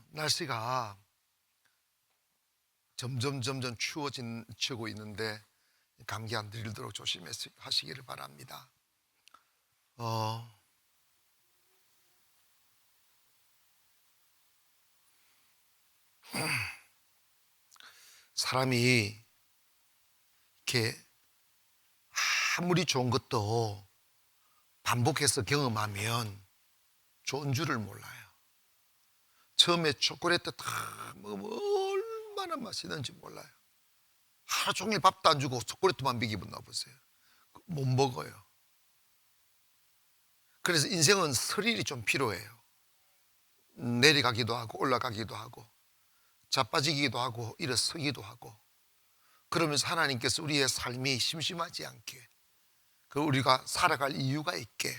날씨가 점점 추워지고 있는데 감기 안 들도록 조심하시기를 바랍니다. 사람이 이렇게 아무리 좋은 것도 반복해서 경험하면 좋은 줄을 몰라요. 처음에 초콜릿 다 먹으면 얼마나 맛있는지 몰라요. 하루 종일 밥도 안 주고 초콜릿만 먹이면 보세요. 못 먹어요. 그래서 인생은 스릴이 좀 필요해요. 내려가기도 하고 올라가기도 하고 자빠지기도 하고 일어서기도 하고, 그러면서 하나님께서 우리의 삶이 심심하지 않게, 우리가 살아갈 이유가 있게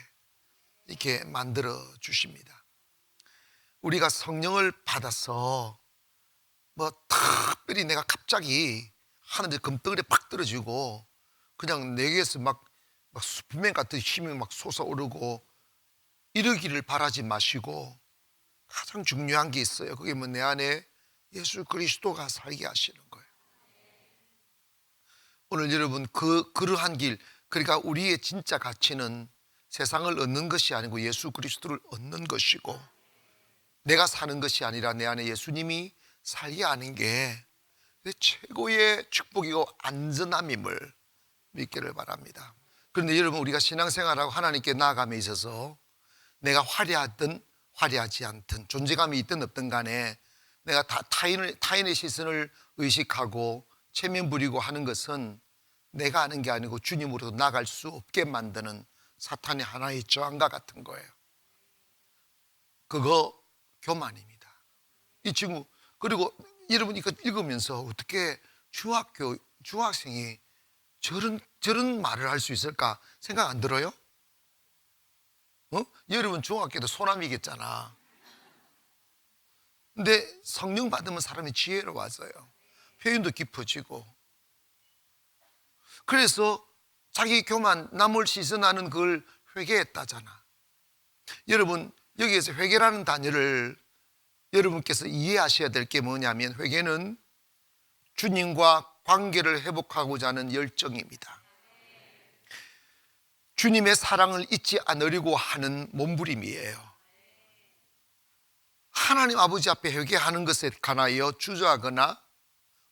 이렇게 만들어 주십니다. 우리가 성령을 받아서 특별히 내가 갑자기 하늘에 금덩어리 팍 떨어지고 그냥 내게서 막 슈퍼맨 같은 힘이 막 솟아오르고 이러기를 바라지 마시고, 가장 중요한 게 있어요. 그게 내 안에 예수 그리스도가 살게 하시는 거예요. 오늘 여러분 그러한 길, 그러니까 우리의 진짜 가치는 세상을 얻는 것이 아니고 예수 그리스도를 얻는 것이고, 내가 사는 것이 아니라 내 안에 예수님이 살게 하는 게 최고의 축복이고 안전함임을 믿기를 바랍니다. 그런데 여러분, 우리가 신앙생활하고 하나님께 나아감에 있어서 내가 화려하든 화려하지 않든, 존재감이 있든 없든 간에 내가 다 타인의 시선을 의식하고 체면 부리고 하는 것은 내가 하는 게 아니고 주님으로도 나아갈 수 없게 만드는 사탄의 하나의 저항과 같은 거예요. 그거 교만입니다. 이 친구, 그리고 여러분이 이거 읽으면서 어떻게 중학생이 저런 말을 할 수 있을까 생각 안 들어요? 여러분 중학교 때 소남이겠잖아. 근데 성령 받으면 사람이 지혜로워져요. 표현도 깊어지고. 그래서 자기 교만, 남을 시선하는 그걸 회개했다잖아. 여러분, 여기에서 회개라는 단어를 여러분께서 이해하셔야 될 게 뭐냐면, 회개는 주님과 관계를 회복하고자 하는 열정입니다. 주님의 사랑을 잊지 않으려고 하는 몸부림이에요. 하나님 아버지 앞에 회개하는 것에 관하여 주저하거나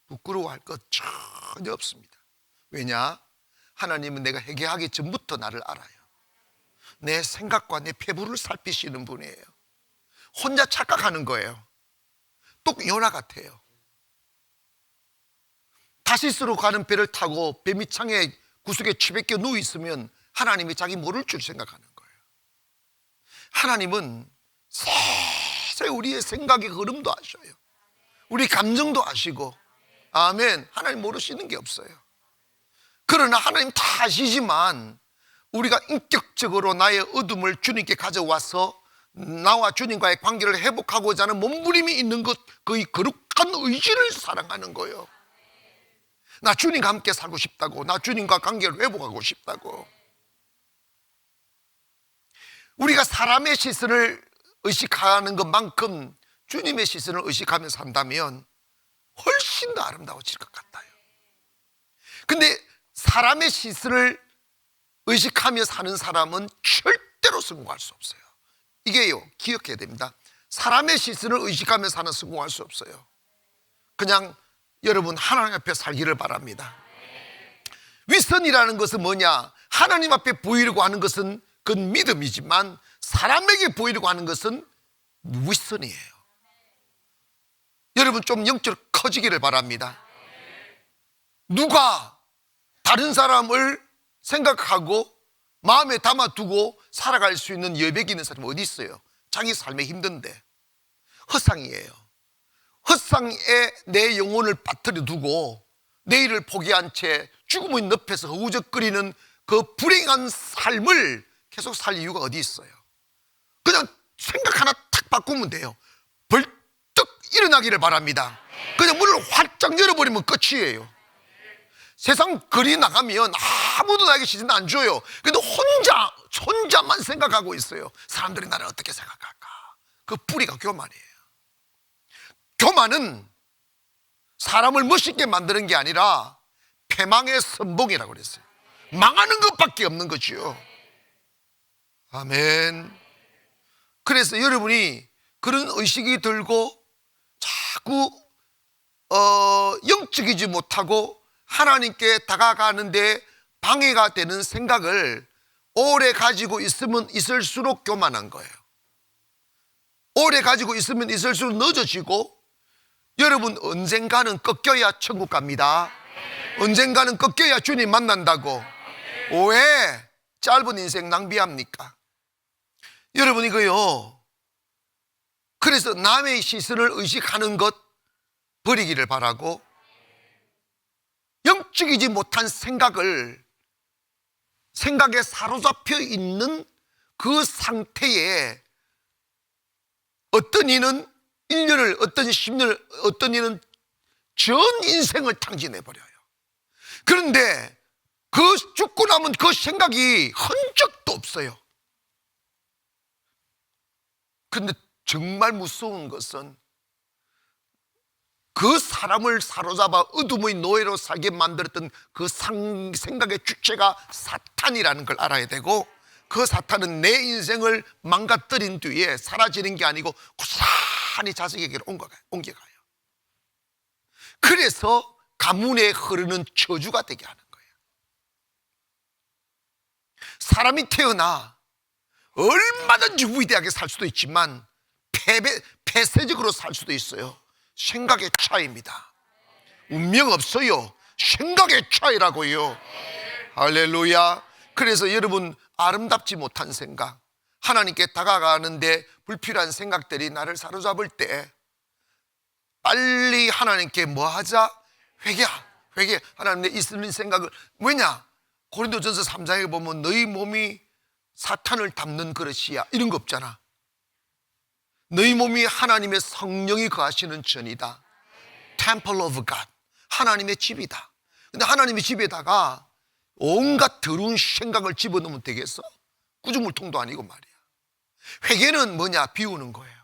부끄러워할 것 전혀 없습니다. 왜냐? 하나님은 내가 회개하기 전부터 나를 알아요. 내 생각과 내 배부를 살피시는 분이에요. 혼자 착각하는 거예요. 똑 요나 같아요. 다시스로 가는 배를 타고 배 밑창에 구석에 취백겨 누워 있으면 하나님이 자기 모를 줄 생각하는 거예요. 하나님은 세세 우리의 생각의 흐름도 아셔요. 우리 감정도 아시고, 아멘. 하나님 모르시는 게 없어요. 그러나 하나님 다 아시지만 우리가 인격적으로 나의 어둠을 주님께 가져와서 나와 주님과의 관계를 회복하고자 하는 몸부림이 있는 것, 그의 거룩한 의지를 사랑하는 거예요. 나 주님과 함께 살고 싶다고, 나 주님과 관계를 회복하고 싶다고. 우리가 사람의 시선을 의식하는 것만큼 주님의 시선을 의식하며 산다면 훨씬 더 아름다워질 것 같아요. 근데 사람의 시선을 의식하며 사는 사람은 절대로 성공할 수 없어요. 이게요, 기억해야 됩니다. 사람의 시선을 의식하며 사는 성공할 수 없어요. 그냥 여러분 하나님 앞에 살기를 바랍니다. 위선이라는 것은 뭐냐? 하나님 앞에 보이려고 하는 것은 그건 믿음이지만 사람에게 보이려고 하는 것은 위선이에요. 여러분 좀 영적으로 커지기를 바랍니다. 누가 다른 사람을 생각하고 마음에 담아두고 살아갈 수 있는 여백이 있는 사람이 어디 있어요? 자기 삶에 힘든데. 헛상이에요. 헛상에 내 영혼을 빠뜨려 두고 내일을 포기한 채 죽음의 늪에서 허우적거리는 그 불행한 삶을 계속 살 이유가 어디 있어요? 그냥 생각 하나 탁 바꾸면 돼요. 벌떡 일어나기를 바랍니다. 그냥 문을 활짝 열어버리면 끝이에요. 세상 거리 나가면 아무도 나에게 시선 안 줘요. 근데 혼자만 생각하고 있어요. 사람들이 나를 어떻게 생각할까? 그 뿌리가 교만이에요. 교만은 사람을 멋있게 만드는 게 아니라 패망의 선봉이라고 그랬어요. 망하는 것밖에 없는 거죠. 아멘. 그래서 여러분이 그런 의식이 들고 자꾸 영적이지 못하고 하나님께 다가가는데 방해가 되는 생각을 오래 가지고 있으면 있을수록 교만한 거예요. 오래 가지고 있으면 있을수록 늦어지고, 여러분 언젠가는 꺾여야 천국 갑니다. 언젠가는 꺾여야 주님 만난다고. 왜 짧은 인생 낭비합니까? 여러분 이거요, 그래서 남의 시선을 의식하는 것 버리기를 바라고, 영적이지 못한 생각에 사로잡혀 있는 그 상태에 어떤 이는 1년을, 어떤 10년을, 어떤 이는 전 인생을 탕진해버려요. 그런데 그 죽고 나면 그 생각이 흔적도 없어요. 그런데 정말 무서운 것은 그 사람을 사로잡아 어둠의 노예로 살게 만들었던 그 생각의 주체가 사탄이라는 걸 알아야 되고, 그 사탄은 내 인생을 망가뜨린 뒤에 사라지는 게 아니고 고스란히 자식에게로 옮겨가요. 그래서 가문에 흐르는 저주가 되게 하는 거예요. 사람이 태어나 얼마든지 위대하게 살 수도 있지만 폐쇄적으로 살 수도 있어요. 생각의 차이입니다. 운명 없어요. 생각의 차이라고요. 할렐루야. 그래서 여러분, 아름답지 못한 생각, 하나님께 다가가는데 불필요한 생각들이 나를 사로잡을 때 빨리 하나님께 뭐 하자? 회개. 하나님 내 있는 생각을, 왜냐? 고린도전서 3장에 보면 너희 몸이 사탄을 담는 그릇이야, 이런 거 없잖아. 너희 몸이 하나님의 성령이 거하시는 전이다. Temple of God, 하나님의 집이다. 근데 하나님의 집에다가 온갖 더러운 생각을 집어넣으면 되겠어? 구조물통도 아니고 말이야. 회개는 뭐냐? 비우는 거예요.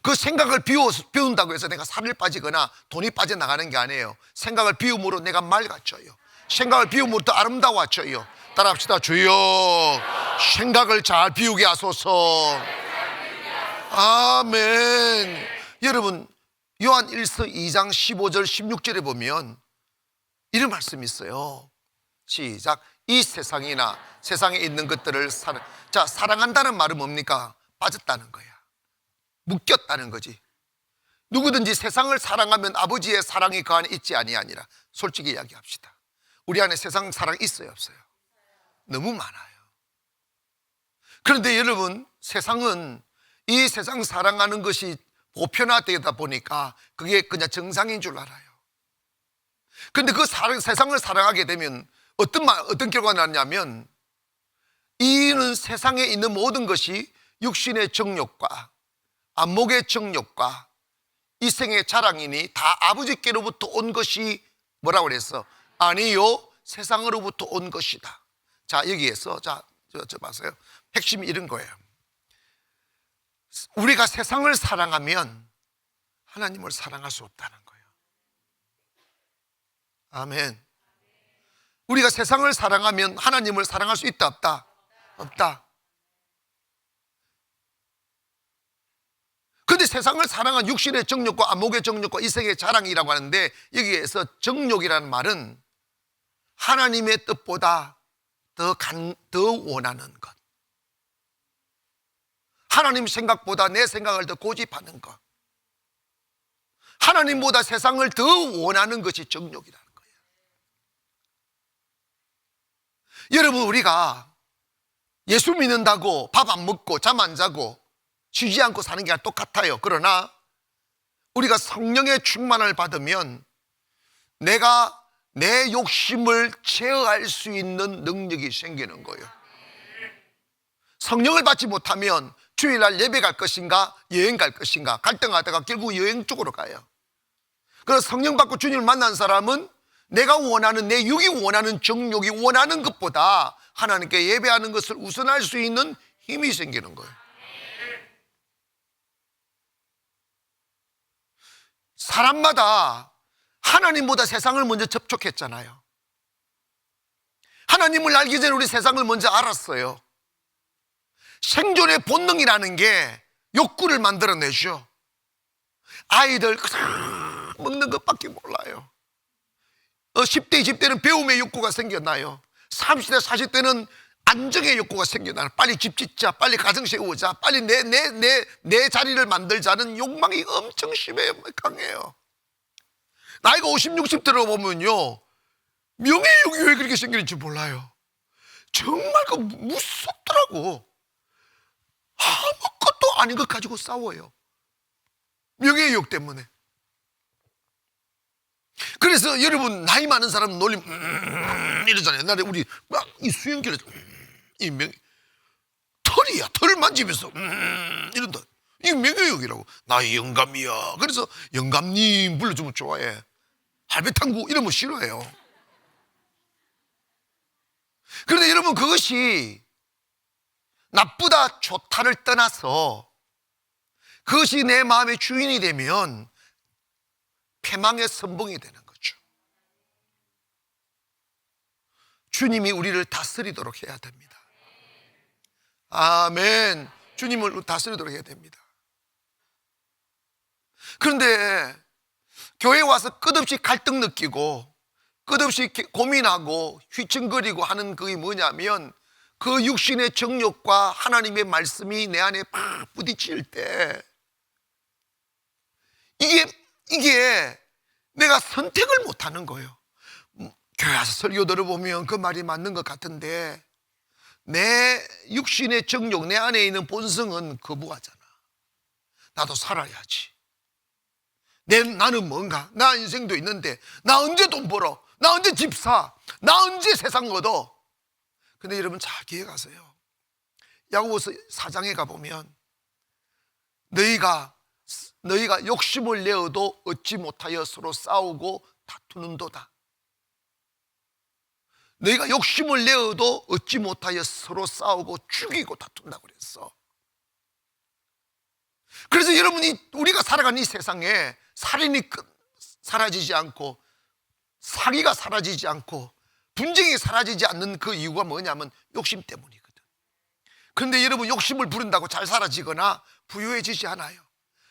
그 생각을 비운다고 해서 내가 살을 빠지거나 돈이 빠져나가는 게 아니에요. 생각을 비움으로 내가 맑아져요. 생각을 비움으로 더 아름다워져요. 따라합시다. 주여, 생각을 잘 비우게 하소서. 아멘. 여러분, 요한 1서 2장 15절 16절에 보면 이런 말씀이 있어요. 시작. 이 세상이나 세상에 있는 것들을 사랑한다는 말은 뭡니까? 빠졌다는 거야. 묶였다는 거지. 누구든지 세상을 사랑하면 아버지의 사랑이 그 안에 있지 아니하니라. 솔직히 이야기합시다. 우리 안에 세상 사랑 있어요, 없어요? 너무 많아요. 그런데 여러분, 세상은 이 세상 사랑하는 것이 보편화되다 보니까 그게 그냥 정상인 줄 알아요. 그런데 그 세상을 사랑하게 되면 어떤 결과가 나냐면, 이는 세상에 있는 모든 것이 육신의 정욕과 안목의 정욕과 이생의 자랑이니 다 아버지께로부터 온 것이 뭐라고 그랬어? 아니요, 세상으로부터 온 것이다. 자, 여기에서 저 봐세요. 핵심이 이런 거예요. 우리가 세상을 사랑하면 하나님을 사랑할 수 없다는 거예요. 아멘. 우리가 세상을 사랑하면 하나님을 사랑할 수 있다, 없다? 없다. 그런데 세상을 사랑한 육신의 정욕과 안목의 정욕과 이생의 자랑이라고 하는데, 여기에서 정욕이라는 말은 하나님의 뜻보다 더 원하는 것, 하나님 생각보다 내 생각을 더 고집하는 것, 하나님보다 세상을 더 원하는 것이 정욕이라는 거예요. 여러분, 우리가 예수 믿는다고 밥 안 먹고 잠 안 자고 쉬지 않고 사는 게 똑같아요. 그러나 우리가 성령의 충만을 받으면 내가 내 욕심을 제어할 수 있는 능력이 생기는 거예요. 성령을 받지 못하면 주일날 예배 갈 것인가 여행 갈 것인가 갈등하다가 결국 여행 쪽으로 가요. 그래서 성령 받고 주님을 만난 사람은 내가 원하는, 내 육이 원하는, 정욕이 원하는 것보다 하나님께 예배하는 것을 우선할 수 있는 힘이 생기는 거예요. 사람마다 하나님보다 세상을 먼저 접촉했잖아요. 하나님을 알기 전에 우리 세상을 먼저 알았어요. 생존의 본능이라는 게 욕구를 만들어내죠. 아이들 먹는 것밖에 몰라요. 10대, 20대는 배움의 욕구가 생겨나요. 30대, 40대는 안정의 욕구가 생겨나요. 빨리 집 짓자, 빨리 가정 세우자, 빨리 내 자리를 만들자는 욕망이 엄청 심해요. 강해요. 나이가 50, 60 들어보면요, 명예욕이 왜 그렇게 생기는지 몰라요. 정말 그 무섭더라고. 아무것도 아닌 것 가지고 싸워요. 명예욕 때문에. 그래서 여러분, 나이 많은 사람 놀림 이러잖아요. 옛날에 우리 막 이 수영길에 이 털이야. 털 만지면서 이런다. 이게 명예욕이라고. 나 영감이야. 그래서 영감님 불러주면 좋아해. 할배탕구 이러면 싫어해요. 그런데 여러분, 그것이 나쁘다 좋다를 떠나서 그것이 내 마음의 주인이 되면 패망의 선봉이 되는 거죠. 주님이 우리를 다스리도록 해야 됩니다. 아멘. 주님을 다스리도록 해야 됩니다. 그런데 교회에 와서 끝없이 갈등 느끼고 끝없이 고민하고 휘청거리고 하는 그게 뭐냐면, 그 육신의 정욕과 하나님의 말씀이 내 안에 팍 부딪힐 때 이게 내가 선택을 못하는 거예요. 교회 와서 설교 들어보면 그 말이 맞는 것 같은데 내 육신의 정욕, 내 안에 있는 본성은 거부하잖아. 나도 살아야지. 나는 뭔가, 나 인생도 있는데 나 언제 돈 벌어, 나 언제 집 사, 나 언제 세상 얻어. 근데 여러분 잘 기억하세요. 야고보서 4장에 가보면 너희가 욕심을 내어도 얻지 못하여 서로 싸우고 다투는도다. 너희가 욕심을 내어도 얻지 못하여 서로 싸우고 죽이고 다툰다고 그랬어. 그래서 여러분이 우리가 살아가는 이 세상에 살인이 사라지지 않고 사기가 사라지지 않고 분쟁이 사라지지 않는 그 이유가 뭐냐면 욕심 때문이거든. 그런데 여러분, 욕심을 부른다고 잘 살아지거나 부유해지지 않아요.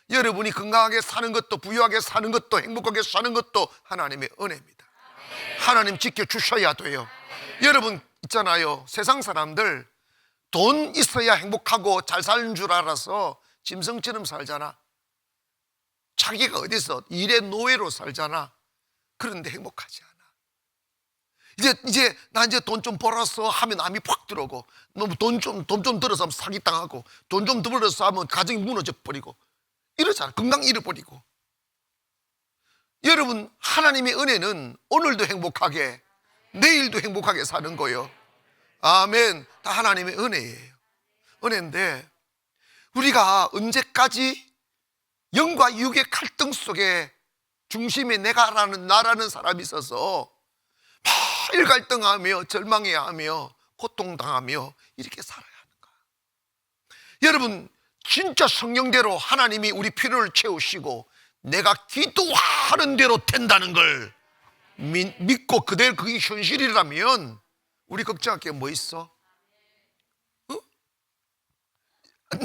여러분이 건강하게 사는 것도, 부유하게 사는 것도, 행복하게 사는 것도 하나님의 은혜입니다. 하나님 지켜주셔야 돼요. 여러분 있잖아요, 세상 사람들 돈 있어야 행복하고 잘 사는 줄 알아서 짐승처럼 살잖아. 자기가 어디서 일의 노예로 살잖아. 그런데 행복하지 않아. 나 이제 돈 좀 벌었어 하면 암이 팍 들어오고, 너무 돈 좀 들어서 하면 사기당하고, 돈 좀 들어서 하면 가정이 무너져 버리고 이러잖아. 건강 잃어버리고. 여러분, 하나님의 은혜는 오늘도 행복하게, 내일도 행복하게 사는 거예요. 아멘. 다 하나님의 은혜예요. 은혜인데 우리가 언제까지 영과 육의 갈등 속에 중심에 나라는 사람이 있어서 매일 갈등하며 절망해하며 고통당하며 이렇게 살아야 하는가? 여러분, 진짜 성령대로 하나님이 우리 필요를 채우시고 내가 기도하는 대로 된다는 걸 믿고 그대로 그게 현실이라면 우리 걱정할 게 뭐 있어?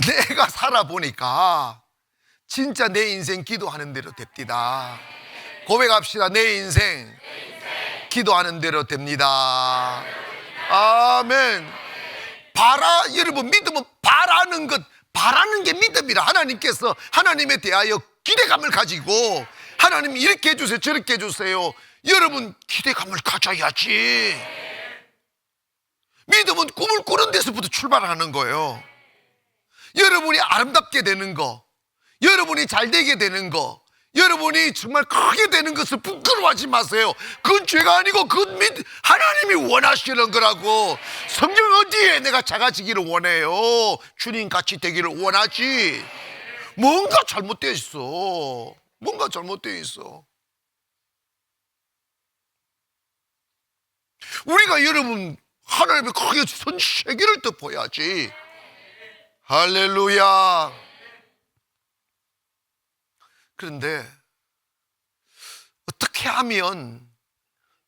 내가 살아보니까 진짜 내 인생 기도하는 대로 됩니다. 고백합시다. 내 인생 기도하는 대로 됩니다. 아멘. 여러분, 믿으면 바라는 게 믿음이라. 하나님께서 하나님에 대하여 기대감을 가지고 하나님 이렇게 해주세요, 저렇게 해주세요. 여러분, 기대감을 가져야지. 믿음은 꿈을 꾸는 데서부터 출발하는 거예요. 여러분이 아름답게 되는 거, 여러분이 잘 되게 되는 거, 여러분이 정말 크게 되는 것을 부끄러워하지 마세요. 그건 죄가 아니고 그건 하나님이 원하시는 거라고. 성경 어디에 내가 작아지기를 원해요? 주님 같이 되기를 원하지. 뭔가 잘못되어 있어. 뭔가 잘못되어 있어. 우리가 여러분 하나님의 크게 선 세계를 덮어야지. 할렐루야. 그런데 그러하면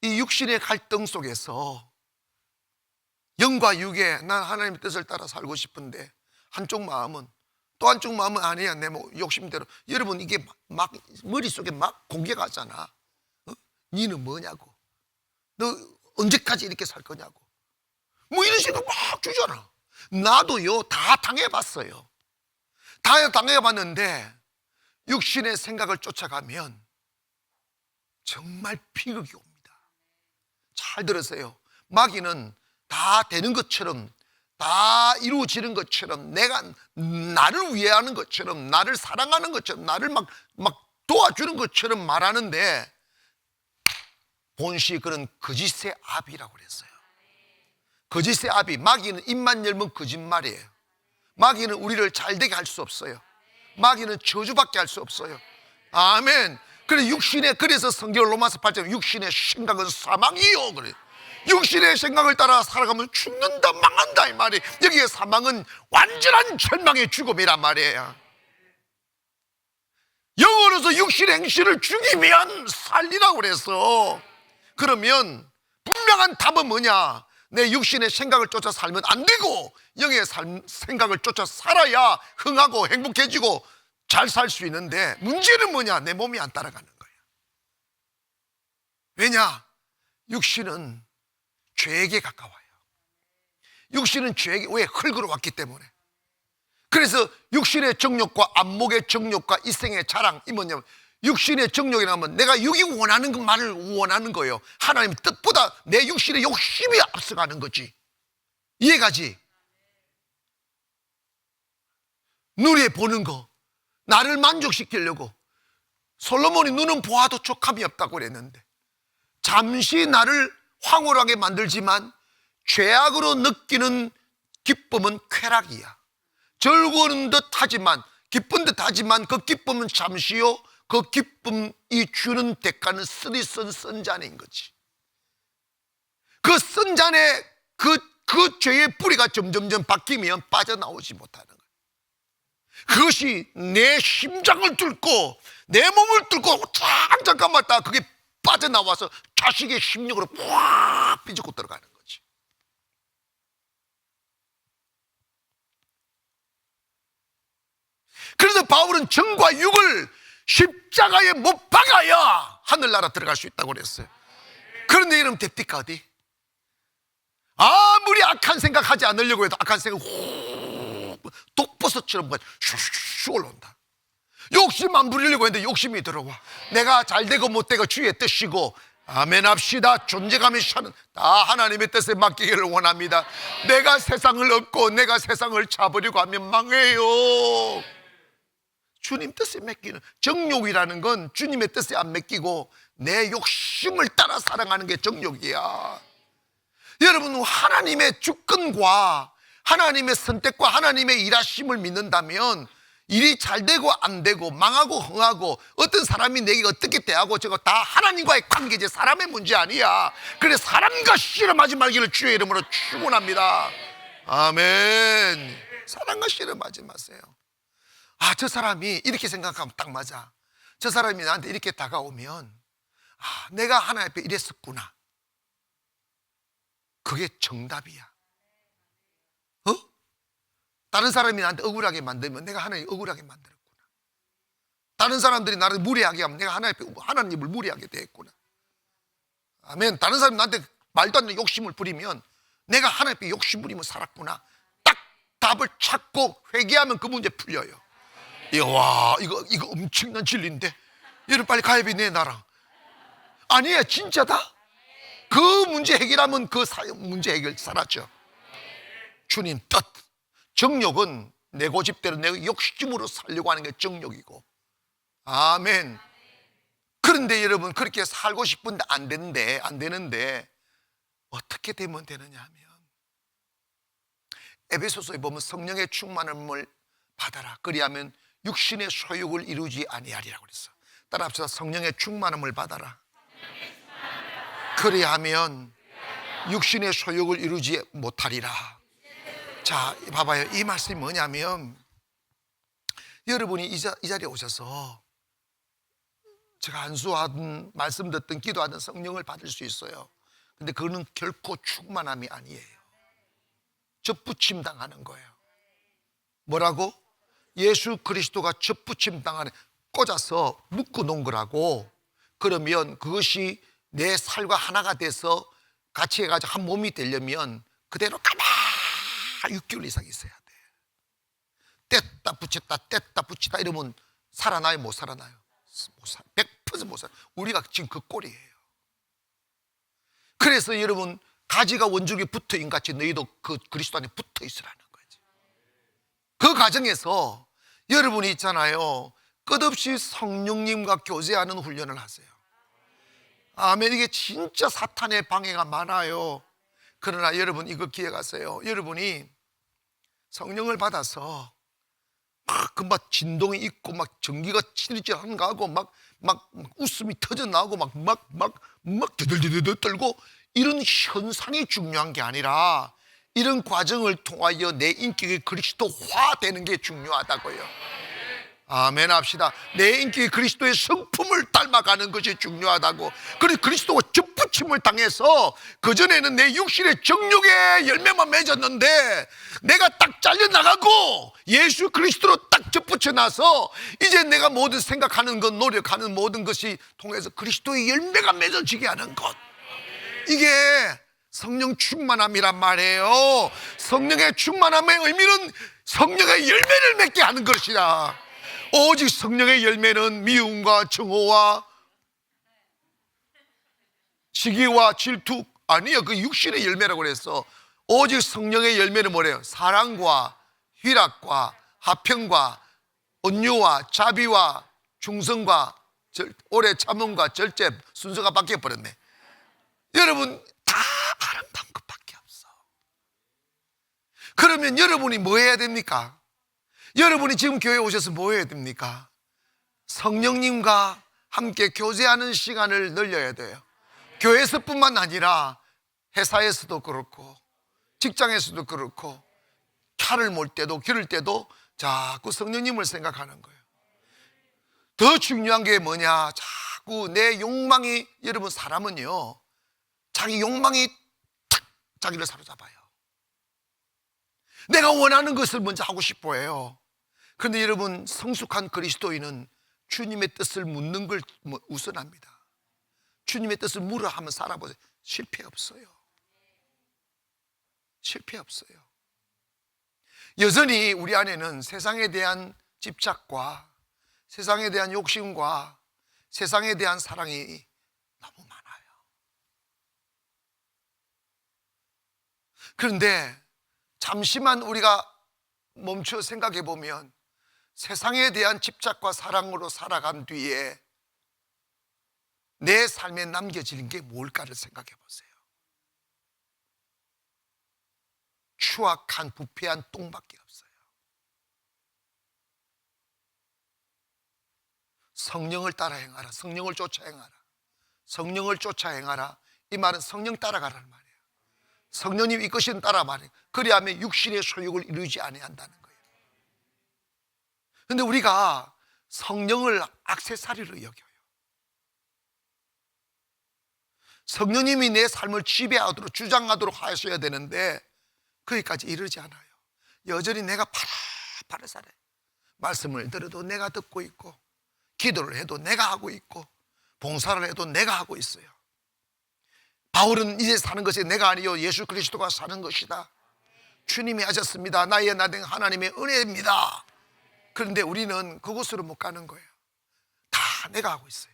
이 육신의 갈등 속에서 영과 육에 난 하나님의 뜻을 따라 살고 싶은데 한쪽 마음은, 또 한쪽 마음은 아니야, 내 욕심대로. 여러분, 이게 막 머릿속에 막 공격하잖아. 니는 뭐냐고, 너 언제까지 이렇게 살 거냐고, 뭐 이런 식으로 막 주잖아. 나도요, 다 당해봤어요. 다 당해봤는데 육신의 생각을 쫓아가면 정말 비극이 옵니다. 잘 들으세요. 마귀는 다 되는 것처럼, 다 이루어지는 것처럼, 내가 나를 위해 하는 것처럼, 나를 사랑하는 것처럼, 나를 막 도와주는 것처럼 말하는데 본시 그런 거짓의 아비라고 그랬어요. 거짓의 아비. 마귀는 입만 열면 거짓말이에요. 마귀는 우리를 잘되게 할 수 없어요. 마귀는 저주밖에 할 수 없어요. 아멘. 그래서 성경 로마서 8장 육신의 생각은 사망이요 그래. 육신의 생각을 따라 살아가면 죽는다, 망한다 이 말이. 여기에 사망은 완전한 절망의 죽음이란 말이에요. 영어로서 육신의 행실을 죽이면 살리라고 그래서. 그러면 분명한 답은 뭐냐? 내 육신의 생각을 쫓아 살면 안 되고 영의 생각을 쫓아 살아야 흥하고 행복해지고 잘 살 수 있는데, 문제는 뭐냐? 내 몸이 안 따라가는 거예요. 왜냐? 육신은 죄에게 가까워요. 육신은 죄에게, 왜? 흙으로 왔기 때문에. 그래서 육신의 정욕과 안목의 정욕과 이생의 자랑, 이 뭐냐면 육신의 정욕이라면 하면 내가 육이 원하는 그 말을 원하는 거예요. 하나님 뜻보다 내 육신의 욕심이 앞서가는 거지. 이해가지? 눈에 보는 거, 나를 만족시키려고. 솔로몬이 눈은 보아도 족함이 없다고 그랬는데 잠시 나를 황홀하게 만들지만 죄악으로 느끼는 기쁨은 쾌락이야. 즐거운 듯 하지만, 기쁜 듯 하지만 그 기쁨은 잠시요, 그 기쁨이 주는 대가는 쓰리쓴 쓴잔인 거지. 그 쓴잔에 그 죄의 뿌리가 점점점 바뀌면 빠져나오지 못하는 거예요. 그것이 내 심장을 뚫고 내 몸을 뚫고 잠깐만 다 그게 빠져나와서 자식의 심령으로 팍 비집고 들어가는 거지. 그래서 바울은 정과 육을 십자가에 못 박아야 하늘나라 들어갈 수 있다고 그랬어요. 그런데 이러면 됩니까? 어디? 아무리 악한 생각 하지 않으려고 해도 악한 생각 독버섯처럼 슉슉 올라온다. 욕심 안 부리려고 했는데 욕심이 들어와. 내가 잘되고 못되고 주의 뜻이고, 아멘 합시다. 존재감이 샤는 다 하나님의 뜻에 맡기기를 원합니다. 내가 세상을 얻고 내가 세상을 잡으려고 하면 망해요. 주님 뜻에 맡기는, 정욕이라는 건 주님의 뜻에 안 맡기고 내 욕심을 따라 살아가는 게 정욕이야. 여러분, 하나님의 주권과 하나님의 선택과 하나님의 일하심을 믿는다면 일이 잘 되고 안 되고 망하고 흥하고 어떤 사람이 내게 어떻게 대하고 저거 다 하나님과의 관계지 사람의 문제 아니야. 그래, 사람과 씨름하지 말기를 주의 이름으로 축원합니다. 아멘. 사람과 씨름하지 마세요. 아, 저 사람이 이렇게 생각하면 딱 맞아. 저 사람이 나한테 이렇게 다가오면 아, 내가 하나님 앞에 이랬었구나. 그게 정답이야. 다른 사람이 나한테 억울하게 만들면 내가 하나님 억울하게 만들었구나. 다른 사람들이 나를 무례하게 하면 내가 하나님을 무례하게 대했구나. 아멘. 다른 사람이 나한테 말도 안 되는 욕심을 부리면 내가 하나님 앞에 욕심 부리면 살았구나. 딱 답을 찾고 회개하면 그 문제 풀려요. 와, 이거 엄청난 진리인데 얘는 빨리 가입이 내 나랑. 아니에요, 진짜다. 그 문제 해결하면 그 문제 해결 사라져. 주님 뜻. 정욕은 내 고집대로 내 욕심으로 살려고 하는 게 정욕이고. 아멘. 그런데 여러분, 그렇게 살고 싶은데 안 되는데 어떻게 되면 되느냐 하면 에베소서에 보면 성령의 충만함을 받아라. 그리하면 육신의 소욕을 이루지 아니하리라고 그랬어. 따라합시다. 성령의 충만함을 받아라. 그리하면 육신의 소욕을 이루지 못하리라. 자, 봐봐요. 이 말씀이 뭐냐면 여러분이 이 자리에 오셔서 제가 안수하든 말씀 듣든 기도하든 성령을 받을 수 있어요. 근데 그거는 결코 충만함이 아니에요. 접붙임 당하는 거예요. 뭐라고? 예수 그리스도가 접붙임 당하는, 꽂아서 묶어 놓은 거라고. 그러면 그것이 내 살과 하나가 돼서 같이 해가지고 한 몸이 되려면 그대로 가만히 6개월 이상 있어야 돼. 뗐다 붙였다 뗐다 붙이다 이러면 살아나요? 못 살아나요? 100% 못 살아요. 우리가 지금 그 꼴이에요. 그래서 여러분, 가지가 원줄기 붙어인 같이 너희도 그 그리스도 안에 붙어 있으라는 거지. 그 과정에서 여러분이 있잖아요, 끝없이 성령님과 교제하는 훈련을 하세요. 아멘. 이게 진짜 사탄의 방해가 많아요. 그러나 여러분, 이거 기억하세요. 여러분이 성령을 받아서 막 진동이 있고 막 전기가 치리질하는 거 하고 막 웃음이 터져 나오고 막 드들드들 떨고 이런 현상이 중요한 게 아니라 이런 과정을 통하여 내 인격이 그리스도화 되는 게 중요하다고요. 아멘 합시다. 내 인격이 그리스도의 성품을 닮아가는 것이 중요하다고. 그래서 그리스도가 접붙임을 당해서 그전에는 내 육신의 정욕의 열매만 맺었는데 내가 딱 잘려나가고 예수 그리스도로 딱 접붙여 놔서 이제 내가 모든 생각하는 것, 노력하는 모든 것이 통해서 그리스도의 열매가 맺어지게 하는 것, 이게 성령 충만함이란 말이에요. 성령의 충만함의 의미는 성령의 열매를 맺게 하는 것이다. 오직 성령의 열매는 미움과 증오와 시기와 질투, 아니요, 그 육신의 열매라고 그랬어. 오직 성령의 열매는 뭐래요? 사랑과 희락과 화평과 온유와 자비와 충성과 오래 참음과 절제, 순서가 바뀌어버렸네. 여러분, 다 아름다운 것밖에 없어. 그러면 여러분이 뭐 해야 됩니까? 여러분이 지금 교회에 오셔서 뭐 해야 됩니까? 성령님과 함께 교제하는 시간을 늘려야 돼요. 교회에서뿐만 아니라 회사에서도 그렇고 직장에서도 그렇고 차를 몰 때도 기를 때도 자꾸 성령님을 생각하는 거예요. 더 중요한 게 뭐냐? 자꾸 내 욕망이, 여러분 사람은요, 자기 욕망이 탁 자기를 사로잡아요. 내가 원하는 것을 먼저 하고 싶어 해요. 그런데 여러분, 성숙한 그리스도인은 주님의 뜻을 묻는 걸 우선합니다. 주님의 뜻을 물어 하면 살아보세요. 실패 없어요. 실패 없어요. 여전히 우리 안에는 세상에 대한 집착과 세상에 대한 욕심과 세상에 대한 사랑이 너무 많아요. 그런데 잠시만 우리가 멈춰 생각해 보면 세상에 대한 집착과 사랑으로 살아간 뒤에 내 삶에 남겨지는 게 뭘까를 생각해 보세요. 추악한 부패한 똥밖에 없어요. 성령을 따라 행하라. 성령을 쫓아 행하라. 성령을 쫓아 행하라. 이 말은 성령 따라가라는 말이에요. 성령님 이끄시는 따라 말이에요. 그리하면 육신의 소욕을 이루지 아니한다는 거예요. 그런데 우리가 성령을 액세서리로 여겨요. 성령님이 내 삶을 지배하도록 주장하도록 하셔야 되는데 거기까지 이르지 않아요. 여전히 내가 바로 살아요. 말씀을 들어도 내가 듣고 있고 기도를 해도 내가 하고 있고 봉사를 해도 내가 하고 있어요. 바울은 이제 사는 것이 내가 아니요 예수 그리스도가 사는 것이다. 주님이 하셨습니다. 나의 나된 하나님의 은혜입니다. 그런데 우리는 그곳으로 못 가는 거예요. 다 내가 하고 있어요.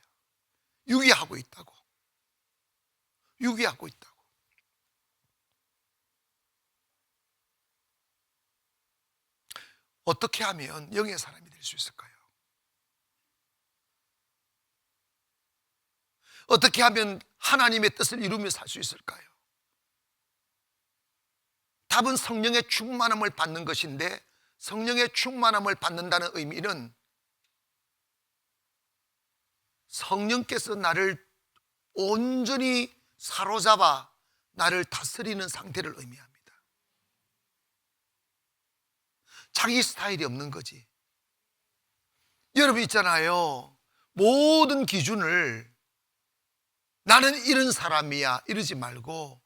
유기하고 있다고. 유기하고 있다고. 어떻게 하면 영의 사람이 될 수 있을까요? 어떻게 하면 하나님의 뜻을 이루며 살 수 있을까요? 답은 성령의 충만함을 받는 것인데, 성령의 충만함을 받는다는 의미는 성령께서 나를 온전히 사로잡아 나를 다스리는 상태를 의미합니다. 자기 스타일이 없는 거지. 여러분 있잖아요, 모든 기준을 나는 이런 사람이야 이러지 말고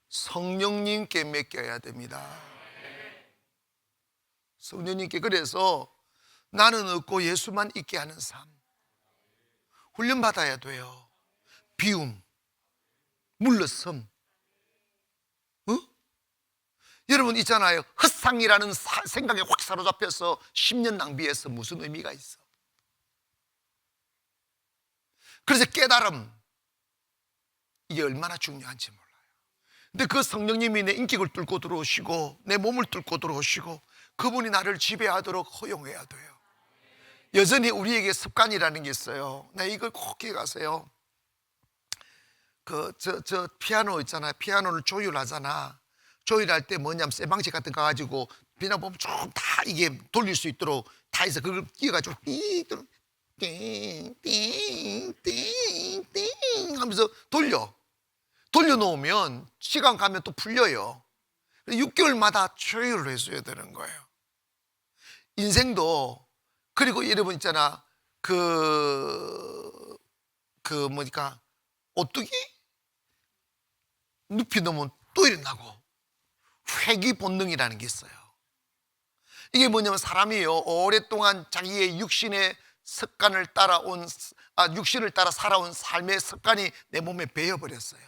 성령님께 맡겨야 됩니다. 성령님께. 그래서 나는 없고 예수만 있게 하는 삶 훈련받아야 돼요. 비움, 물러섬. 여러분 있잖아요, 헛상이라는 생각에 확 사로잡혀서 10년 낭비해서 무슨 의미가 있어. 그래서 깨달음, 이게 얼마나 중요한지 몰라요. 근데 그 성령님이 내 인격을 뚫고 들어오시고 내 몸을 뚫고 들어오시고 그분이 나를 지배하도록 허용해야 돼요. 여전히 우리에게 습관이라는 게 있어요. 나 이걸 꼭 기억하세요. 저 피아노 있잖아요. 피아노를 조율하잖아. 조율할 때 뭐냐면 쇠방식 같은 거 가지고 그냥 보면 쭉 다 이게 돌릴 수 있도록 다 해서 그걸 끼워가지고 띵띵띵띵띵 하면서 돌려놓으면 시간 가면 또 풀려요. 6개월마다 조율을 해줘야 되는 거예요. 인생도. 그리고 여러분 있잖아, 뭐니까 오뚜기 눕히 놓으면 또 일어나고. 회귀 본능이라는 게 있어요. 이게 뭐냐면 사람이요, 오랫동안 자기의 육신의 습관을 육신을 따라 살아온 삶의 습관이 내 몸에 배어버렸어요.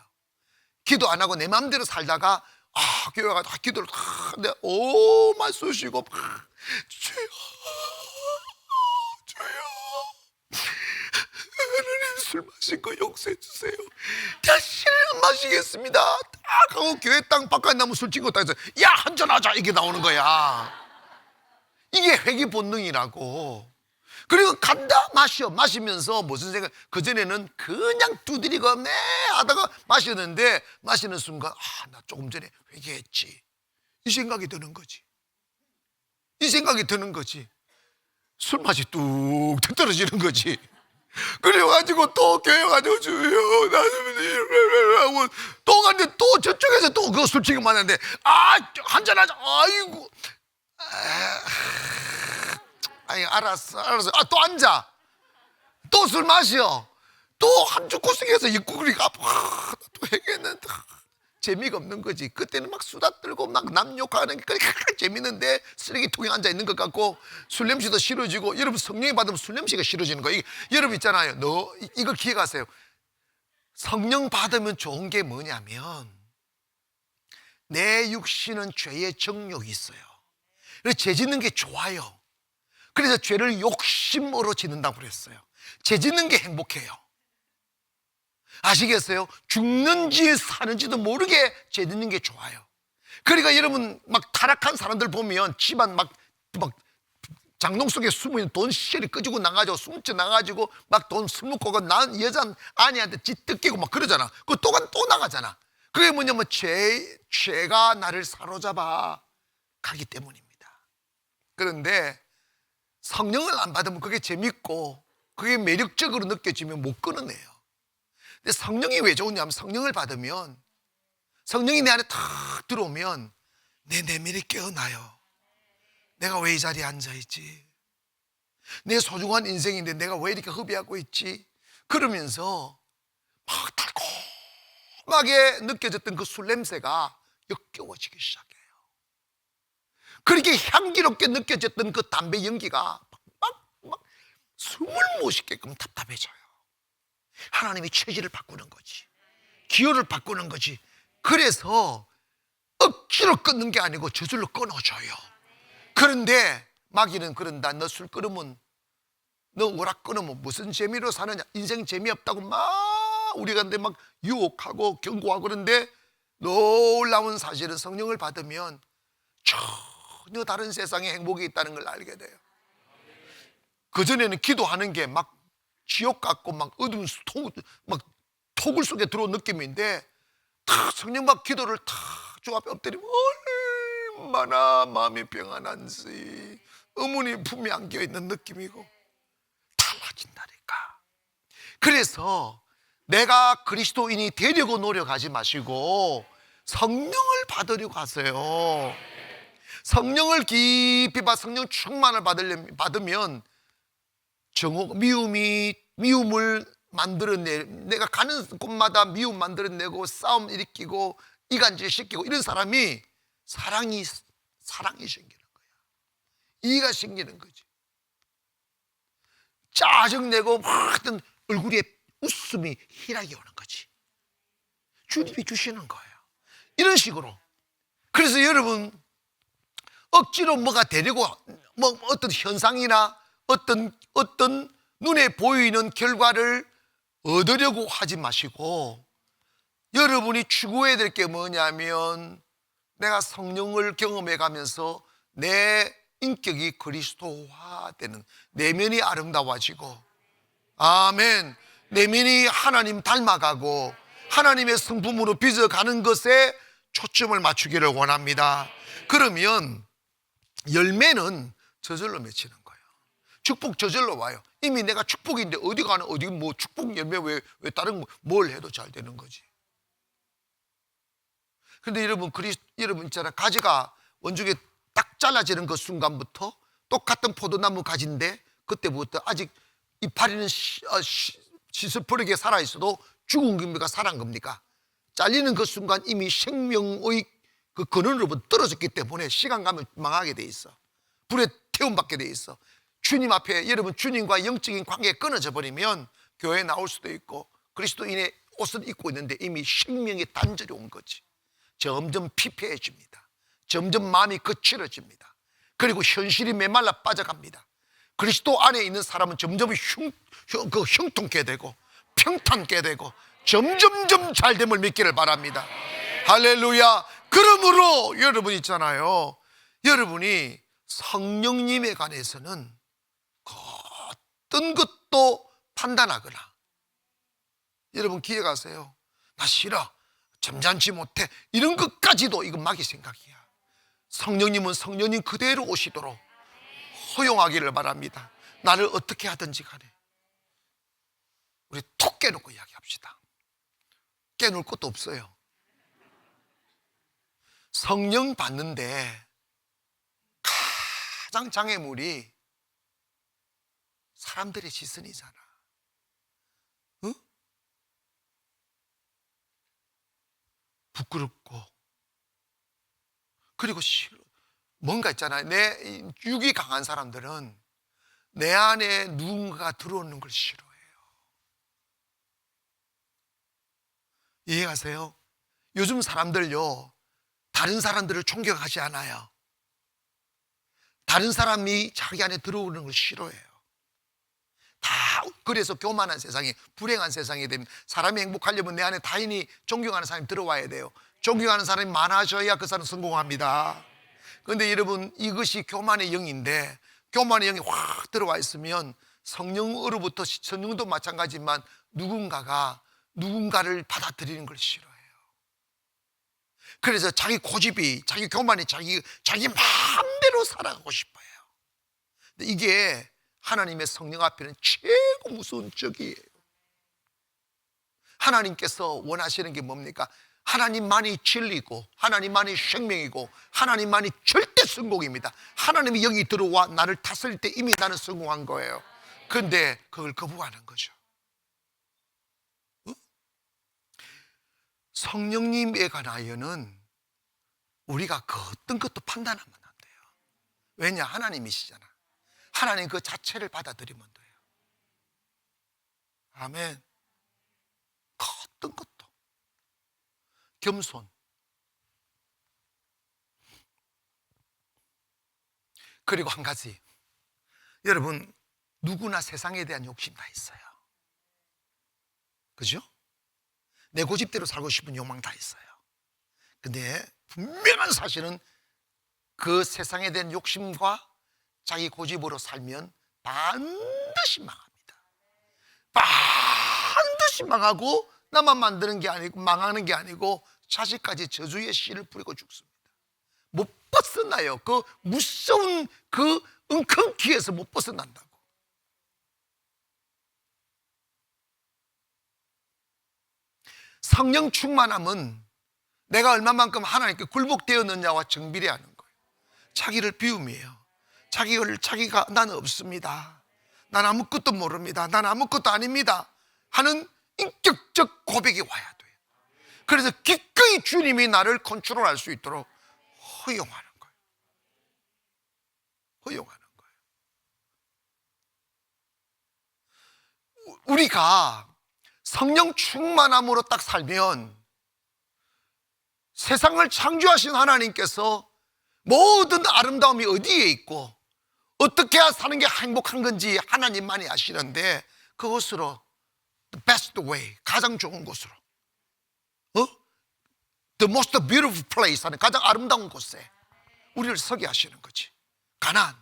기도 안 하고 내 마음대로 살다가 교회 가서 기도를 다 오만 쑤시고 주여 하나님 술 마신 거 용서해 주세요. 다시는 안 마시겠습니다. 딱 하고 교회 땅 바깥에 나면 술 친구 땅에서 야 한잔하자 이게 나오는 거야. 이게 회귀 본능이라고. 그리고 간다 마시면서 무슨 생각, 그전에는 그냥 두드리고 매 하다가 마시는데 마시는 순간 나 조금 전에 회개했지 이 생각이 드는 거지. 술 맛이 뚝 떨어지는 거지. 그래가지고 또 교회 가지고 주여 나는 또 갔는데 또 저쪽에서 또 그 술집이 만났는데 한잔하자. 아이고 알았어 또 앉아 또 술 마셔 또 한 주 구석에서 입구리가 또 회개했는데 재미가 없는 거지. 그때는 막 수다 떨고 막 남 욕하는 게 재밌는데 쓰레기통에 앉아 있는 것 같고 술 냄새도 싫어지고. 여러분 성령이 받으면 술 냄새가 싫어지는 거예요. 여러분 있잖아요, 이거 기억하세요. 성령 받으면 좋은 게 뭐냐면 내 육신은 죄의 정욕이 있어요. 그래서 죄 짓는 게 좋아요. 그래서 죄를 욕심으로 짓는다고 그랬어요. 죄 짓는 게 행복해요. 아시겠어요? 죽는지 사는지도 모르게 죄 짓는 게 좋아요. 그러니까 여러분 막 타락한 사람들 보면 집안 막 장롱 속에 숨은 돈 시절이 끄지고 나가지고 숨쳐 나가지고 막 돈 술 먹고 난 여자 아내한테 짓 뜯기고 막 그러잖아. 그 또 나가잖아. 그게 뭐냐면 죄가 나를 사로잡아 가기 때문입니다. 그런데 성령을 안 받으면 그게 재밌고 그게 매력적으로 느껴지면 못 끊어내요. 근데 성령이 왜 좋으냐면 성령을 받으면 성령이 내 안에 탁 들어오면 내 내면이 깨어나요. 내가 왜 이 자리에 앉아있지? 내 소중한 인생인데 내가 왜 이렇게 허비하고 있지? 그러면서 막 달콤하게 느껴졌던 그 술 냄새가 역겨워지기 시작해요. 그렇게 향기롭게 느껴졌던 그 담배 연기가 막 숨을 못 쉬게끔 답답해져요. 하나님이 체질을 바꾸는 거지, 기호를 바꾸는 거지. 그래서 억지로 끊는 게 아니고 저절로 끊어줘요. 그런데 마귀는 그런다. 너 술 끊으면, 너 오락 끊으면 무슨 재미로 사느냐, 인생 재미없다고 막 우리가 막 유혹하고 경고하고. 그런데 놀라운 사실은 성령을 받으면 전혀 다른 세상에 행복이 있다는 걸 알게 돼요. 그전에는 기도하는 게 막 지옥 같고 막 어두운 막 토굴 속에 들어온 느낌인데 탁 성령 받고 기도를 탁 주 앞에 엎드리면 얼마나 마음이 평안한지, 어머니 품에 안겨있는 느낌이고 달라진다니까. 그래서 내가 그리스도인이 되려고 노력하지 마시고 성령을 받으려고 하세요. 성령을 깊이 받아 성령 충만을 받으면 미움이 미움을 만들어내, 내가 가는 곳마다 미움 만들어내고 싸움 일으키고 이간질 시키고 이런 사람이 사랑이 생기는 거야. 이가 생기는 거지. 짜증내고 막 어떤 얼굴에 웃음이 희락이 오는 거지. 주님이 주시는 거예요. 이런 식으로. 그래서 여러분, 억지로 뭐가 되려고 뭐 어떤 현상이나 어떤 눈에 보이는 결과를 얻으려고 하지 마시고, 여러분이 추구해야 될 게 뭐냐면, 내가 성령을 경험해 가면서 내 인격이 그리스도화되는, 내면이 아름다워지고, 아멘, 내면이 하나님 닮아가고 하나님의 성품으로 빚어가는 것에 초점을 맞추기를 원합니다. 그러면 열매는 저절로 맺히는 거예요. 축복 저절로 와요. 이미 내가 축복인데 어디 가는, 어디 뭐 축복 열매 왜 다른 뭘 해도 잘 되는 거지. 근데 여러분 있잖아, 가지가 원죽에 딱 잘라지는 그 순간부터 똑같은 포도나무 가지인데 그때부터 아직 이파리는 시스퍼르게 살아있어도 죽은 겁니까, 살아난 겁니까? 잘리는 그 순간 이미 생명의 그 근원으로부터 떨어졌기 때문에 시간 가면 망하게 돼 있어. 불에 태움받게 돼 있어. 주님 앞에, 여러분 주님과 영적인 관계가 끊어져 버리면 교회에 나올 수도 있고 그리스도인의 옷을 입고 있는데 이미 생명의 단절이 온 거지. 점점 피폐해집니다. 점점 마음이 거칠어집니다. 그리고 현실이 메말라 빠져갑니다. 그리스도 안에 있는 사람은 점점 형통케 되고 평탄케 되고 점점점 잘됨을 믿기를 바랍니다. 할렐루야. 그러므로 여러분 있잖아요, 여러분이 성령님에 관해서는 어떤 것도 판단하거나, 여러분 기억하세요, 나 싫어, 점잖지 못해, 이런 것까지도 이건 마귀 생각이야. 성령님은 성령님 그대로 오시도록 허용하기를 바랍니다. 나를 어떻게 하든지 간에 우리 툭 깨놓고 이야기합시다. 깨놓을 것도 없어요. 성령 받는데 가장 장애물이 사람들의 시선이잖아. 응? 부끄럽고, 그리고 뭔가 있잖아요, 내 육이 강한 사람들은 내 안에 누군가가 들어오는 걸 싫어해요. 이해하세요? 요즘 사람들요, 다른 사람들을 존경하지 않아요. 다른 사람이 자기 안에 들어오는 걸 싫어해요. 다 그래서 교만한 세상에, 불행한 세상이 되면, 사람이 행복하려면 내 안에 타인이 존경하는 사람이 들어와야 돼요. 존경하는 사람이 많아져야 그 사람 성공합니다. 그런데 여러분, 이것이 교만의 영인데, 교만의 영이 확 들어와 있으면 성령으로부터, 성령도 마찬가지지만 누군가를 받아들이는 걸 싫어해요. 그래서 자기 고집이, 자기 교만이 자기 마음대로 살아가고 싶어요. 근데 이게 하나님의 성령 앞에는 최고 무서운 적이에요. 하나님께서 원하시는 게 뭡니까? 하나님만이 진리고 하나님만이 생명이고 하나님만이 절대 성공입니다. 하나님이 여기 들어와 나를 다스릴 때 이미 나는 성공한 거예요. 그런데 그걸 거부하는 거죠. 성령님에 관하여는 우리가 그 어떤 것도 판단하면 안 돼요. 왜냐? 하나님이시잖아. 하나님 그 자체를 받아들이면 돼요. 아멘. 그 어떤 것도. 겸손. 그리고 한 가지, 여러분 누구나 세상에 대한 욕심 다 있어요. 그죠? 내 고집대로 살고 싶은 욕망 다 있어요. 근데 분명한 사실은 그 세상에 대한 욕심과 자기 고집으로 살면 반드시 망합니다. 반드시 망하고, 나만 만드는 게 아니고 망하는 게 아니고 자식까지 저주의 씨를 뿌리고 죽습니다. 못 벗어나요. 그 무서운 그 엉겅퀴에서 못 벗어난다고. 성령 충만함은 내가 얼마만큼 하나님께 굴복되었느냐와 정비례하는 거예요. 자기를 비움이에요. 자기가 나는 없습니다. 난 아무것도 모릅니다, 난 아무것도 아닙니다 하는 인격적 고백이 와야 돼요. 그래서 기꺼이 주님이 나를 컨트롤할 수 있도록 허용하는 거예요. 허용하는 거예요. 우리가 성령 충만함으로 딱 살면 세상을 창조하신 하나님께서 모든 아름다움이 어디에 있고 어떻게 해야 사는 게 행복한 건지 하나님만이 아시는데, 그것으로 the best way, 가장 좋은 곳으로, the most beautiful place 하는 가장 아름다운 곳에 우리를 서게 하시는 거지. 가나안.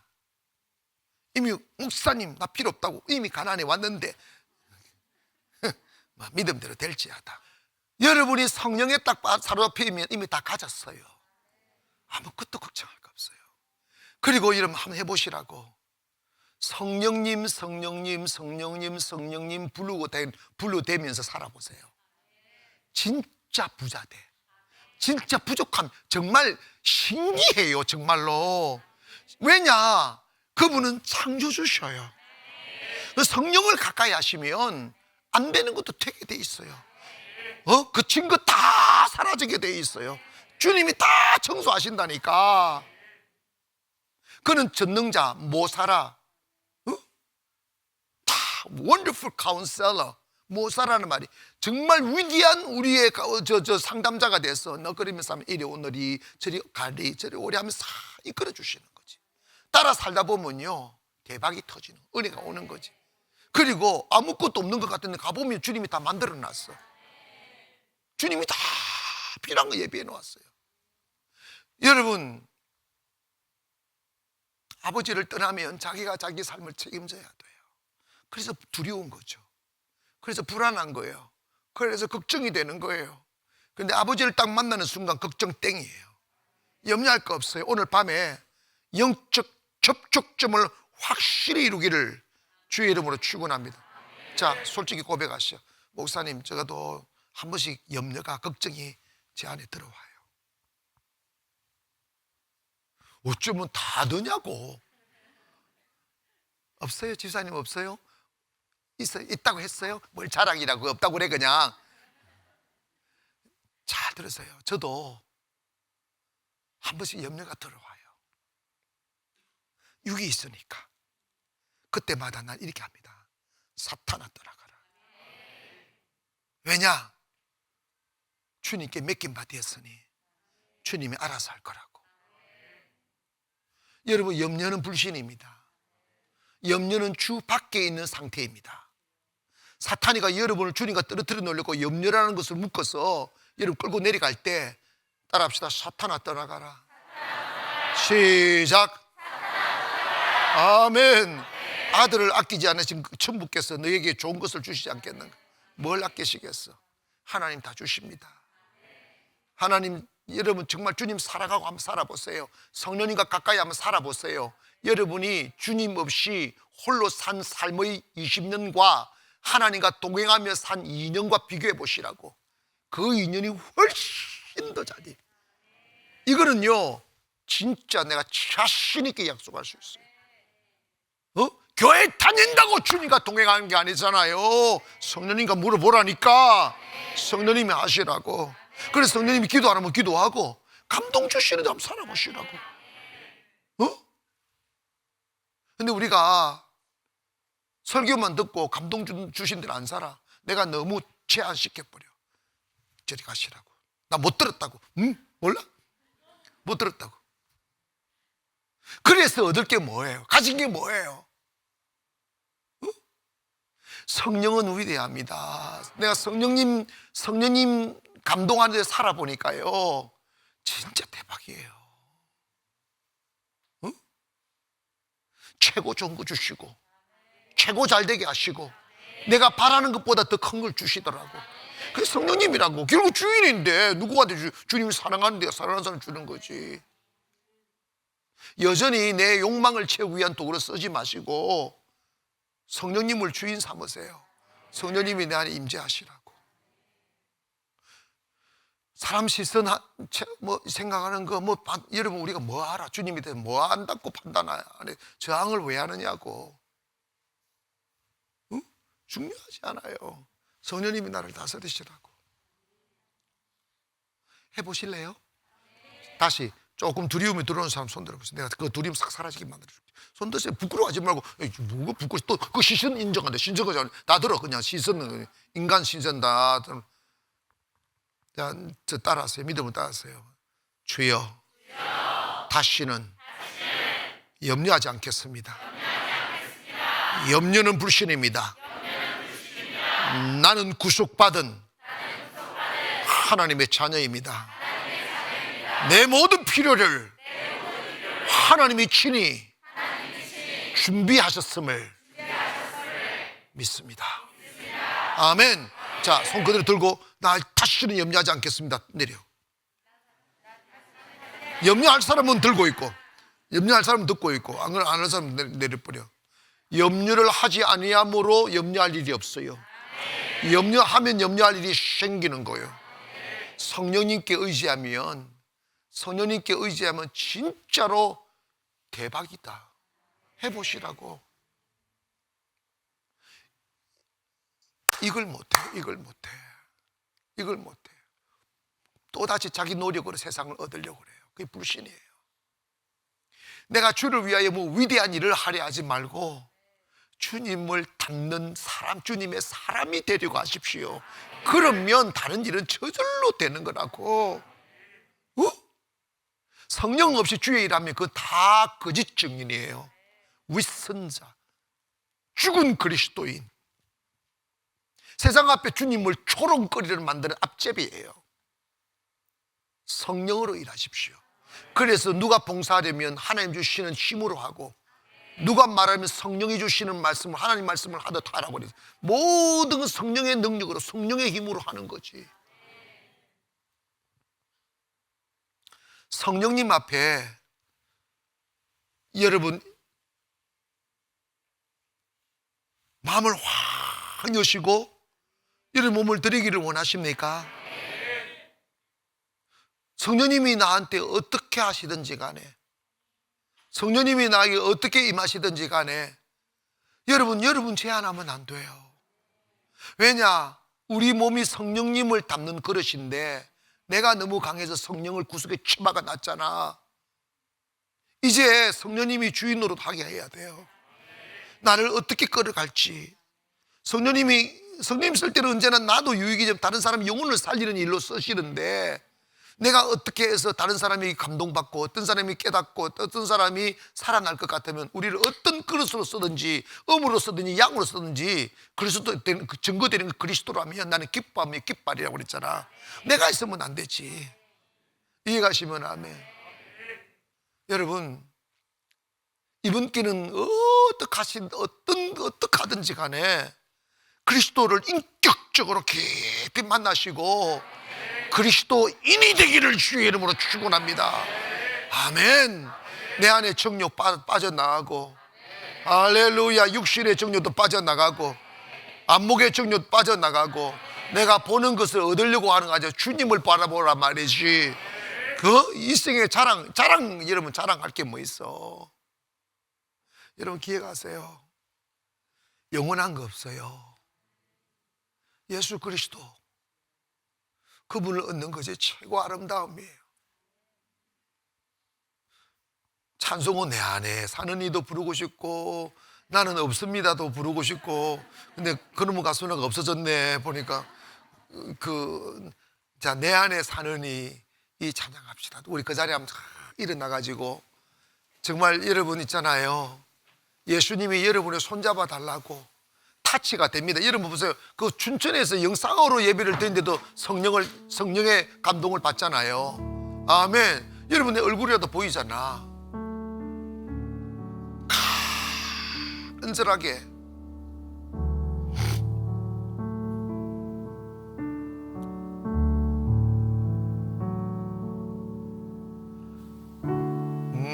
이미 목사님 나 필요 없다고 이미 가나안에 왔는데 믿음대로 될지하다. 여러분이 성령에 딱 사로잡히면 이미 다 가졌어요. 아무것도 걱정할 거 없어요. 그리고 여러분 한번 해보시라고. 성령님 성령님 성령님 성령님 부르되면서 살아보세요. 진짜 부자 돼. 진짜 부족함 정말 신기해요. 정말로. 왜냐? 그분은 창조주셔요. 성령을 가까이 하시면 안 되는 것도 되게 돼 있어요. 그친 거 다 사라지게 돼 있어요. 주님이 다 청소하신다니까. 그는 전능자, 모사라, 다 wonderful counselor, 모사라는 말이 정말 위대한 우리의 상담자가 돼서 너그리면서 하면 이리 오너리 저리 가리 저리 오리 하면서 다 이끌어 주시는 거지. 따라 살다 보면요 대박이 터지는, 은혜가 오는 거지. 그리고 아무것도 없는 것 같은데 가보면 주님이 다 만들어 놨어. 주님이 다 필요한 거 예비해 놓았어요. 여러분, 아버지를 떠나면 자기가 자기 삶을 책임져야 돼요. 그래서 두려운 거죠. 그래서 불안한 거예요. 그래서 걱정이 되는 거예요. 그런데 아버지를 딱 만나는 순간 걱정 땡이에요. 염려할 거 없어요. 오늘 밤에 영적 접촉점을 확실히 이루기를 주의 이름으로 축원합니다. 자, 솔직히 고백하시오. 목사님, 제가도 한 번씩 염려가, 걱정이 제 안에 들어와요. 어쩌면 다 너냐고. 없어요? 집사님 없어요? 있다고 했어요? 뭘 자랑이라고 없다고 그래 그냥. 잘 들으세요. 저도 한 번씩 염려가 들어와요. 육이 있으니까. 그때마다 난 이렇게 합니다. 사탄아 떠나가라. 왜냐? 주님께 맡긴 바 되었으니 주님이 알아서 할 거라고. 여러분, 염려는 불신입니다. 염려는 주 밖에 있는 상태입니다. 사탄이가 여러분을 주님과 떨어뜨려 놓으려고 염려라는 것을 묶어서 여러분 끌고 내려갈 때 따라합시다. 사탄아 떠나가라. 시작. 아멘. 아들을 아끼지 않으신 천부께서 너에게 좋은 것을 주시지 않겠는가? 뭘 아끼시겠어? 하나님 다 주십니다. 하나님, 여러분 정말 주님 사랑하고 한번 살아보세요. 성령님과 가까이 한번 살아보세요. 여러분이 주님 없이 홀로 산 삶의 20년과 하나님과 동행하며 산 2년과 비교해 보시라고. 그 2년이 훨씬 더 잘해. 이거는요 진짜 내가 자신 있게 약속할 수 있어요. 교회 다닌다고 주님과 동행하는 게 아니잖아요. 성령님과 물어보라니까. 성령님이 하시라고. 그래서 성령님이 기도 안 하면 기도하고, 감동 주시는데 한번 살아보시라고. 근데 우리가 설교만 듣고 감동 주신 대로 안 살아. 내가 너무 제한시켜버려. 저리 가시라고. 나 못 들었다고. 몰라? 못 들었다고. 그래서 얻을 게 뭐예요? 가진 게 뭐예요? 성령은 위대합니다. 내가 성령님 감동하는 데 살아보니까요 진짜 대박이에요. 최고 좋은 거 주시고 최고 잘 되게 하시고 내가 바라는 것보다 더 큰 걸 주시더라고. 그게 성령님이라고. 결국 주인인데 누구한테 주님이 사랑하는데 사랑하는 사람 주는 거지. 여전히 내 욕망을 채우기 위한 도구로 쓰지 마시고 성령님을 주인 삼으세요. 성령님이 내 안에 임재하시라고. 사람 시선 생각하는 거 여러분 우리가 뭐 알아? 주님에 대해서 뭐 안다고 판단하냐? 저항을 왜 하느냐고. 중요하지 않아요. 성령님이 나를 다스리시라고. 해보실래요? 다시 조금 두려움이 들어오는 사람 손 들어보세요. 내가 그 두려움 싹 사라지게 만들어줄게. 손 드세요. 부끄러워하지 말고. 누구 부끄러워? 또 그 시선 인정한다. 신성하지 않아. 다 들어. 그냥 시선은 인간 신선 다 들어. 자, 저 따라하세요. 믿음을 따라하세요. 주여, 다시는 염려하지 않겠습니다. 염려는 불신입니다. 나는 구속받은 하나님의 자녀입니다. 내 모든 필요를 하나님이 친히 준비하셨음을 믿습니다. 아멘. 자, 손 그대로 들고 나 다시는 염려하지 않겠습니다. 내려. 염려할 사람은 들고 있고, 염려할 사람은 듣고 있고, 안 할 사람은 내려버려. 염려를 하지 아니함으로 염려할 일이 없어요. 염려하면 염려할 일이 생기는 거예요. 성령님께 의지하면 진짜로 대박이다. 해보시라고. 이걸 못해. 또다시 자기 노력으로 세상을 얻으려고 그래요. 그게 불신이에요. 내가 주를 위하여 뭐 위대한 일을 하려 하지 말고 주님을 닮는 사람, 주님의 사람이 되려고 하십시오. 그러면 다른 일은 저절로 되는 거라고. 성령 없이 주의 일하면 그건 다 거짓 증인이에요. 위선자, 죽은 그리스도인, 세상 앞에 주님을 조롱거리를 만드는 앞제비예요. 성령으로 일하십시오. 그래서 누가 봉사하려면 하나님 주시는 힘으로 하고, 누가 말하면 성령이 주시는 말씀을, 하나님 말씀을 하듯 하라고 그래요. 모든 성령의 능력으로, 성령의 힘으로 하는 거지. 성령님 앞에 여러분 마음을 확 여시고 여러분 몸을 드리기를 원하십니까? 성령님이 나한테 어떻게 하시든지 간에, 성령님이 나에게 어떻게 임하시든지 간에 여러분 제한하면 안 돼요. 왜냐? 우리 몸이 성령님을 담는 그릇인데 내가 너무 강해서 성령을 구석에 치마가 났잖아. 이제 성령님이 주인 노릇하게 해야 돼요. 나를 어떻게 끌어갈지. 성령님 쓸 때는 언제나 나도 유익이 좀 다른 사람 영혼을 살리는 일로 쓰시는데, 내가 어떻게 해서 다른 사람이 감동받고 어떤 사람이 깨닫고 어떤 사람이 살아날 것 같으면 우리를 어떤 그릇으로 쓰든지 음으로 쓰든지 양으로 쓰든지 그리스도 증거되는 그리스도라면 나는 기뻐하며 깃발이라고 그랬잖아. 내가 있으면 안 되지. 이해가시면 아멘. 여러분, 이분께는 어떻게 하든지 간에 그리스도를 인격적으로 깊이 만나시고 그리스도인이 되기를 주의 이름으로 축원합니다. 아멘. 내 안에 정욕 빠져나가고, 할렐루야, 육신의 정욕도 빠져나가고, 안목의 정욕도 빠져나가고, 내가 보는 것을 얻으려고 하는 거 아니라 주님을 바라보라 말이지. 그 인생의 자랑 여러분 자랑할 게 뭐 있어? 여러분 기억하세요. 영원한 거 없어요. 예수 그리스도, 그분을 얻는 것이 최고 아름다움이에요. 찬송은 내 안에 사는 이도 부르고 싶고 나는 없습니다도 부르고 싶고, 근데 그놈의 가수가 없어졌네 보니까 자, 내 안에 사는 이 찬양합시다. 우리 그 자리에 한번 일어나가지고 정말 여러분 있잖아요. 예수님이 여러분의 손잡아 달라고 타치가 됩니다. 여러분 보세요. 그 춘천에서 영상으로 예배를 드리는데도 성령의 감동을 받잖아요. 아멘. 여러분의 얼굴이라도 보이잖아. 간절하게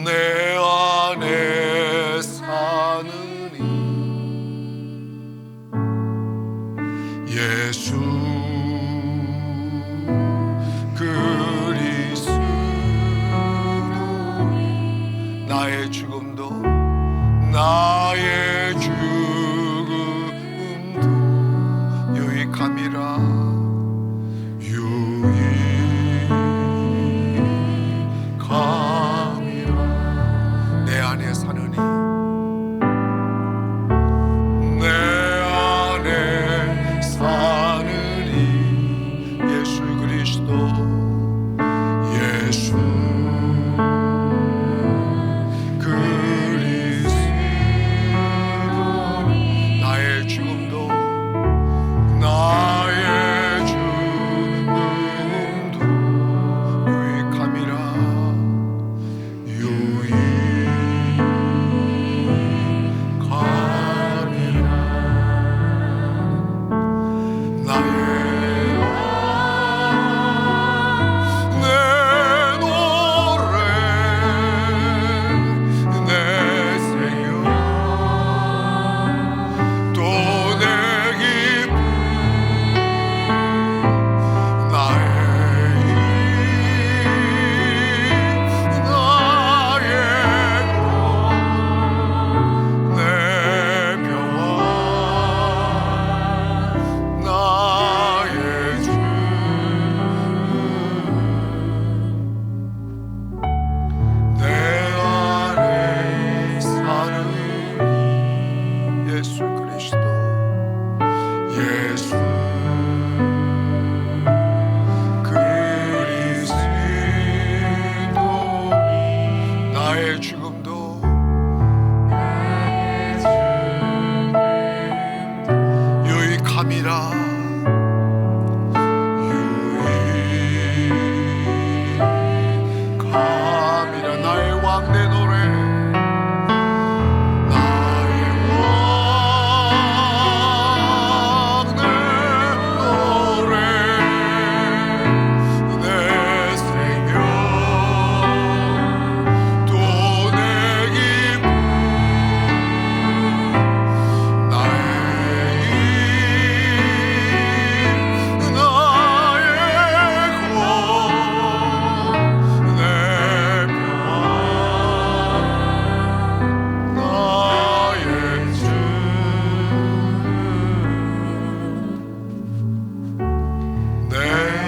내 안에 사느니 예수 그리스도, 나의 죽음도 유익함이라. 유익함이라. 나의 왕 내 노래, 나의 왕 내 노래, 내 생명 또 내 기쁨, 나의 힘, 나의 권, 내 평안, 나의 주. 내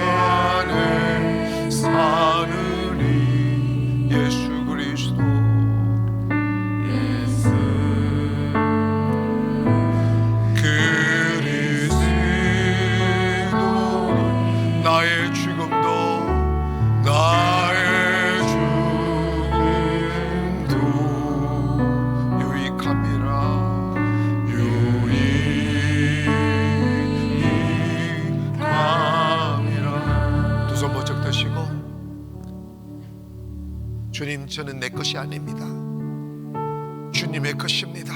안에 사느니 예수 그리스도, 그리스도 나의 죽음도, 나의 죽음도 유익함이라. 유익함이라. 두 손 번쩍 드시고, 주님, 저는 내 것이 아닙니다. 주님의 것입니다.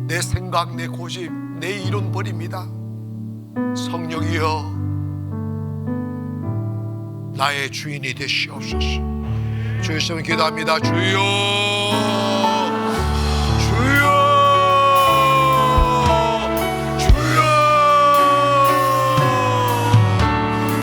내 생각, 내 고집, 내 이론 버립니다. 성령이여, 나의 주인이 되시옵소서. 주여 기도합니다. 주여